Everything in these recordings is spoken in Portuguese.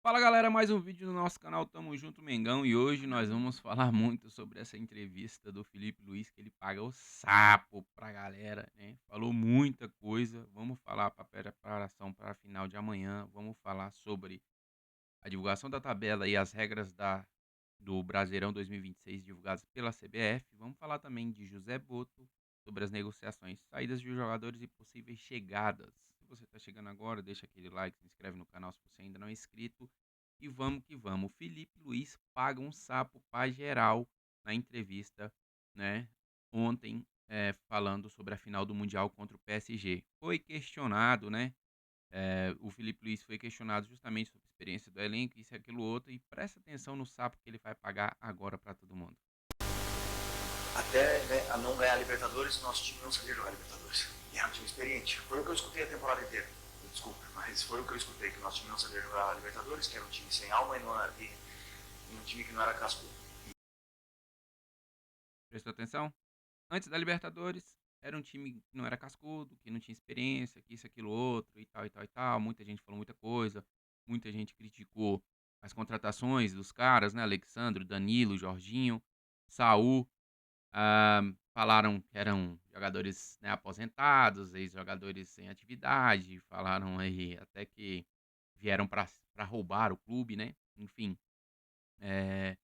Fala galera, mais um vídeo no nosso canal Tamo Junto Mengão e hoje nós vamos falar muito sobre essa entrevista do Felipe Luiz que ele paga o sapo pra galera, né? Falou muita coisa, vamos falar para preparação para a final de amanhã, vamos falar sobre a divulgação da tabela e as regras do Brasileirão 2026 divulgadas pela CBF, vamos falar também de José Boto, sobre as negociações, saídas de jogadores e possíveis chegadas. Se você está chegando agora, deixa aquele like, se inscreve no canal se você ainda não é inscrito. E vamos que vamos. O Felipe Luiz paga um sapo pra geral na entrevista, né? Ontem, falando sobre a final do Mundial contra o PSG. Foi questionado, né? O Felipe Luiz foi questionado justamente sobre a experiência do elenco, isso e aquilo outro. E presta atenção no sapo que ele vai pagar agora pra todo mundo. Até a não ganhar a Libertadores, nosso time não sabia jogar Libertadores. E era um time experiente. Foi o que eu escutei a temporada inteira. Desculpa, mas foi o que eu escutei, que o nosso time não sabia jogar Libertadores, que era um time sem alma e um time que não era cascudo. Prestou atenção? Antes da Libertadores, era um time que não era cascudo, que não tinha experiência, que isso, aquilo, outro, e tal, e tal, e tal. Muita gente falou muita coisa, muita gente criticou as contratações dos caras, né? Alexandre, Danilo, Jorginho, Saul. Falaram que eram jogadores, né, aposentados, ex-jogadores sem atividade. Falaram aí até que vieram para roubar o clube, né? Enfim. eh,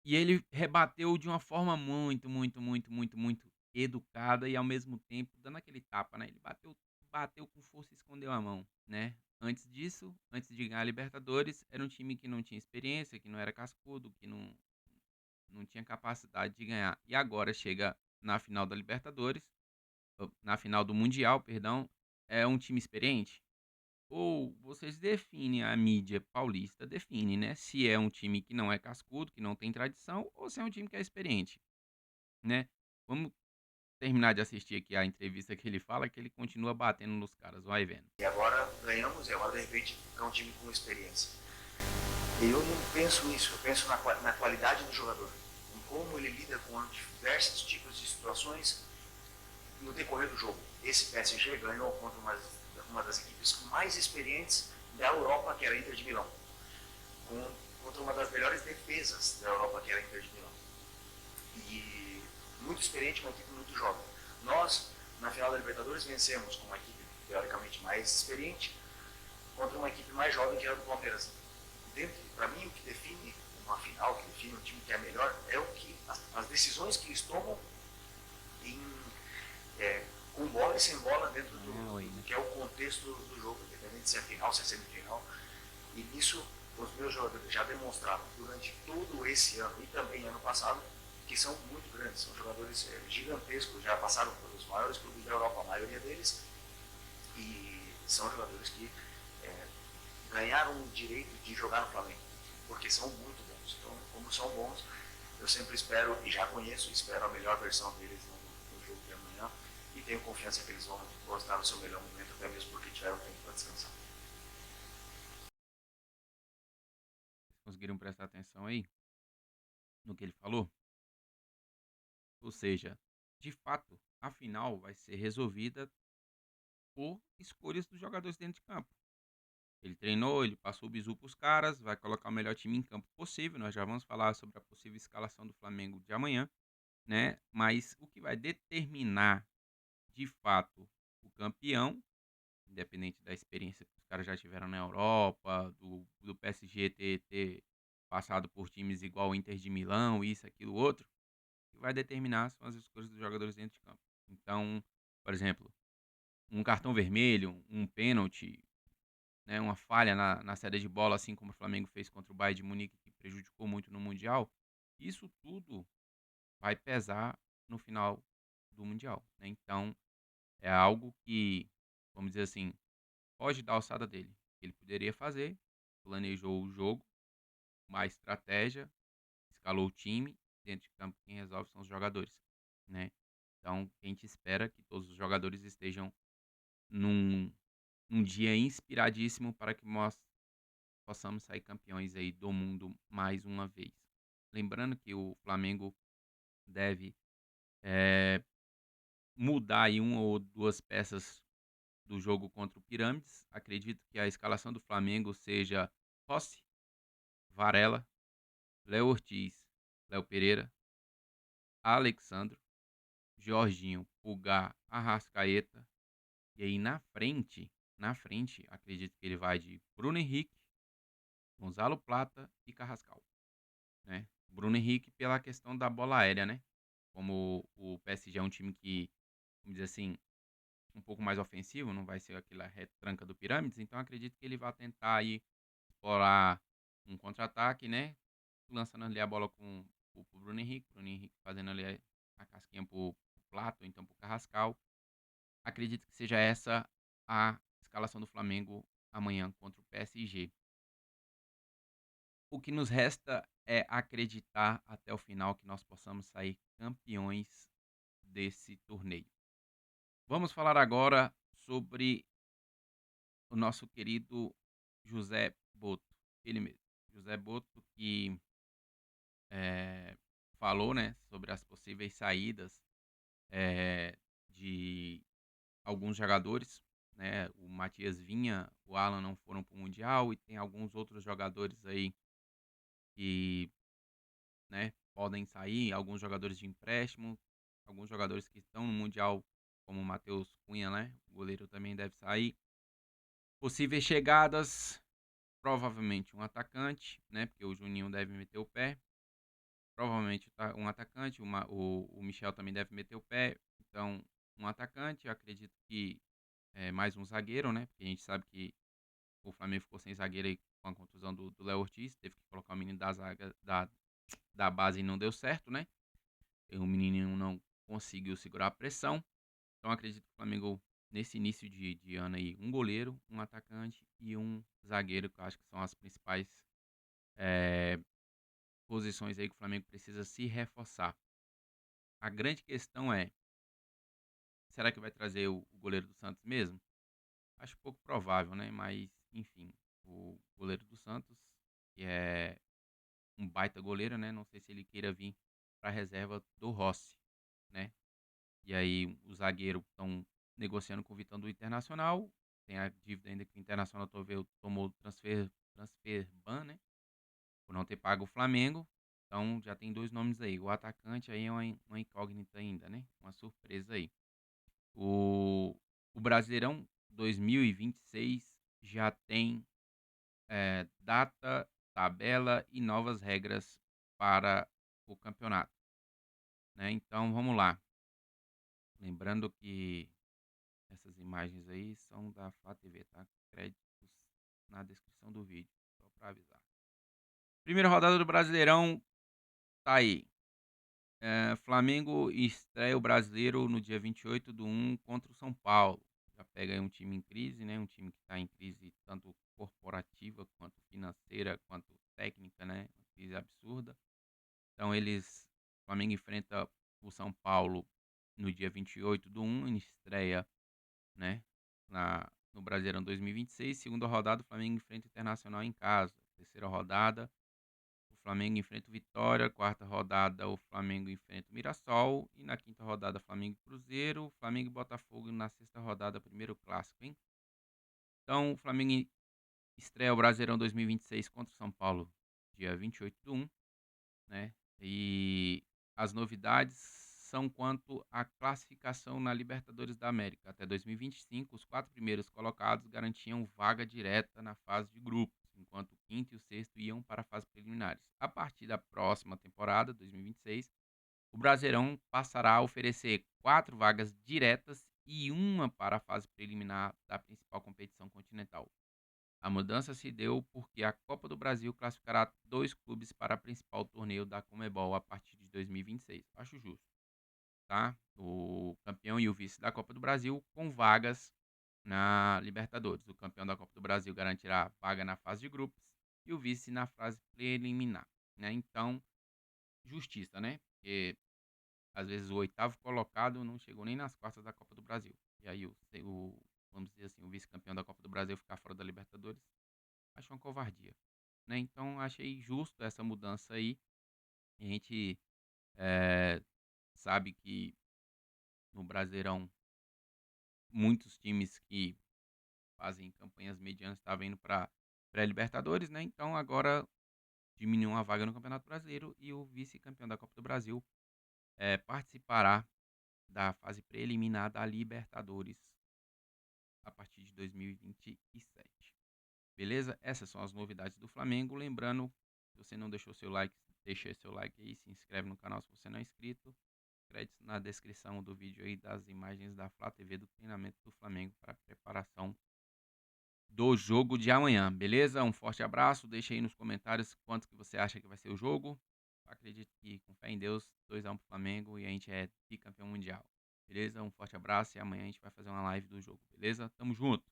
e ele rebateu de uma forma muito, muito, muito, muito, muito educada e ao mesmo tempo dando aquele tapa, né? Ele bateu com força e escondeu a mão, né? Antes disso, antes de ganhar a Libertadores, era um time que não tinha experiência, que não era cascudo, que não tinha capacidade de ganhar. E agora chega na final da Libertadores, na final do Mundial, perdão, é um time experiente? Ou vocês definem, a mídia paulista define, né, se é um time que não é cascudo, que não tem tradição, ou se é um time que é experiente, né. Vamos terminar de assistir aqui a entrevista que ele fala, que ele continua batendo nos caras, vai vendo. E agora ganhamos e agora de repente é um time com experiência. E eu não penso nisso, eu penso na qualidade do jogador, em como ele lida com diversos tipos de situações no decorrer do jogo. Esse PSG ganhou contra uma das equipes mais experientes da Europa, que era a Inter de Milão, contra uma das melhores defesas da Europa, que era a Inter de Milão. E muito experiente, uma equipe muito jovem. Nós, na final da Libertadores, vencemos com uma equipe teoricamente mais experiente contra uma equipe mais jovem, que era do Palmeiras. Para mim, o que define uma final, o que define um time que é melhor, é o que as decisões que eles tomam em, com bola e sem bola dentro Não, aí, do né. que é o contexto do jogo, independente se é final, se é semifinal. E nisso, os meus jogadores já demonstraram durante todo esse ano e também ano passado que são muito grandes, são jogadores gigantescos, já passaram pelos maiores clubes da Europa, a maioria deles, e são jogadores que é, ganharam o direito de jogar no Flamengo, porque são muito bons. Então, como são bons, eu sempre espero, e já conheço, espero a melhor versão deles no jogo de amanhã, e tenho confiança que eles vão gostar do seu melhor momento, até mesmo porque tiveram tempo para descansar. Vocês conseguiram prestar atenção aí, no que ele falou? Ou seja, de fato, a final vai ser resolvida por escolhas dos jogadores dentro de campo. Ele treinou, ele passou o bizu para os caras, vai colocar o melhor time em campo possível. Nós já vamos falar sobre a possível escalação do Flamengo de amanhã, né? Mas o que vai determinar, de fato, o campeão, independente da experiência que os caras já tiveram na Europa, do PSG ter passado por times igual o Inter de Milão, isso, aquilo, outro, o que vai determinar são as escolhas dos jogadores dentro de campo. Então, por exemplo, um cartão vermelho, um pênalti, né, uma falha na saída de bola, assim como o Flamengo fez contra o Bayern de Munique, que prejudicou muito no Mundial, isso tudo vai pesar no final do Mundial, né. Então, é algo que, vamos dizer assim, foge da alçada dele. Ele poderia fazer, planejou o jogo, mais estratégia, escalou o time, dentro de campo quem resolve são os jogadores, né. Então, a gente espera que todos os jogadores estejam num dia inspiradíssimo para que nós possamos sair campeões aí do mundo mais uma vez. Lembrando que o Flamengo deve, eh, mudar aí uma ou 2 peças do jogo contra o Pirâmides. Acredito que a escalação do Flamengo seja Rossi, Varela, Léo Ortiz, Léo Pereira, Alexandro, Jorginho, Pulgar, Arrascaeta. E aí na frente, acredito que ele vai de Bruno Henrique, Gonzalo Plata e Carrascal, né? Bruno Henrique pela questão da bola aérea, né? Como o PSG é um time que, vamos dizer assim, um pouco mais ofensivo, não vai ser aquela retranca do Pirâmides, então acredito que ele vai tentar aí explorar um contra-ataque, né? Lançando ali a bola com o Bruno Henrique fazendo ali a casquinha pro Plato, ou então pro Carrascal. Acredito que seja essa a escalação do Flamengo amanhã contra o PSG. O que nos resta é acreditar até o final que nós possamos sair campeões desse torneio. Vamos falar agora sobre o nosso querido José Boto, ele mesmo. José Boto que eh, falou, né, sobre as possíveis saídas de alguns jogadores, né? O Matias Vinha, o Alan não foram para o Mundial e tem alguns outros jogadores aí que, né, podem sair, alguns jogadores de empréstimo, alguns jogadores que estão no Mundial, como o Matheus Cunha, né? O goleiro também deve sair. Possíveis chegadas, provavelmente um atacante, né? Porque o Juninho deve meter o pé. Provavelmente um atacante, o Michel também deve meter o pé. Então, um atacante, eu acredito que mais um zagueiro, né? Porque a gente sabe que o Flamengo ficou sem zagueiro aí com a contusão do Léo Ortiz, teve que colocar o menino da zaga da base e não deu certo, né? E o menino não conseguiu segurar a pressão. Então acredito que o Flamengo, nesse início de ano aí, um goleiro, um atacante e um zagueiro, que eu acho que são as principais eh, posições aí que o Flamengo precisa se reforçar. A grande questão é, será que vai trazer o goleiro do Santos mesmo? Acho pouco provável, né? Mas, enfim, o goleiro do Santos, que é um baita goleiro, né? Não sei se ele queira vir para a reserva do Rossi, né? E aí o zagueiro estão negociando com o Vitão do Internacional. Tem a dívida ainda que o Internacional tomou transfer ban, né? Por não ter pago o Flamengo. Então já tem dois nomes aí. O atacante aí é uma incógnita ainda, né? Uma surpresa aí. O, o Brasileirão 2026 já tem data, tabela e novas regras para o campeonato, né? Então vamos lá. Lembrando que essas imagens aí são da Flá TV, tá? Créditos na descrição do vídeo, só para avisar. Primeira rodada do Brasileirão tá aí. Flamengo estreia o Brasileiro no dia 28/1 contra o São Paulo. Já pega aí um time em crise, né? Um time que está em crise tanto corporativa, quanto financeira, quanto técnica, né? Uma crise absurda. Então o Flamengo enfrenta o São Paulo no dia 28/1, em estreia, né? No Brasileirão 2026. Segunda rodada, o Flamengo enfrenta o Internacional em casa. Terceira rodada, o Flamengo enfrenta o Vitória. Quarta rodada, o Flamengo enfrenta o Mirassol. E na quinta rodada, Flamengo e Cruzeiro. Flamengo e Botafogo na sexta rodada, primeiro clássico, hein? Então, o Flamengo estreia o Brasileirão 2026 contra o São Paulo, dia 28/1, né? E as novidades são quanto à classificação na Libertadores da América. Até 2025, os quatro primeiros colocados garantiam vaga direta na fase de grupos, enquanto o quinto e o sexto iam para a fase preliminares. A partir da próxima temporada, 2026, o Brasileirão passará a oferecer quatro vagas diretas e uma para a fase preliminar da principal competição continental. A mudança se deu porque a Copa do Brasil classificará dois clubes para o principal torneio da Conmebol a partir de 2026. Acho justo, tá? O campeão e o vice da Copa do Brasil com vagas na Libertadores. O campeão da Copa do Brasil garantirá vaga na fase de grupos e o vice na fase preliminar, né? Então, justiça, né? Porque às vezes o oitavo colocado não chegou nem nas quartas da Copa do Brasil. E aí vamos dizer assim, o vice-campeão da Copa do Brasil ficar fora da Libertadores. Acho uma covardia, né? Então achei justo essa mudança aí. A gente sabe que no Brasileirão muitos times que fazem campanhas medianas estavam indo para pré-Libertadores, né? Então agora diminuiu uma vaga no Campeonato Brasileiro e o vice-campeão da Copa do Brasil participará da fase preliminar da Libertadores a partir de 2027. Beleza? Essas são as novidades do Flamengo. Lembrando, se você não deixou seu like, deixa seu like aí, se inscreve no canal se você não é inscrito. Créditos na descrição do vídeo aí das imagens da Flá TV do treinamento do Flamengo para preparação do jogo de amanhã, beleza? Um forte abraço, deixa aí nos comentários quanto que você acha que vai ser o jogo. Acredito que, com fé em Deus, 2-1 pro Flamengo e a gente é bicampeão mundial, beleza? Um forte abraço e amanhã a gente vai fazer uma live do jogo, beleza? Tamo junto!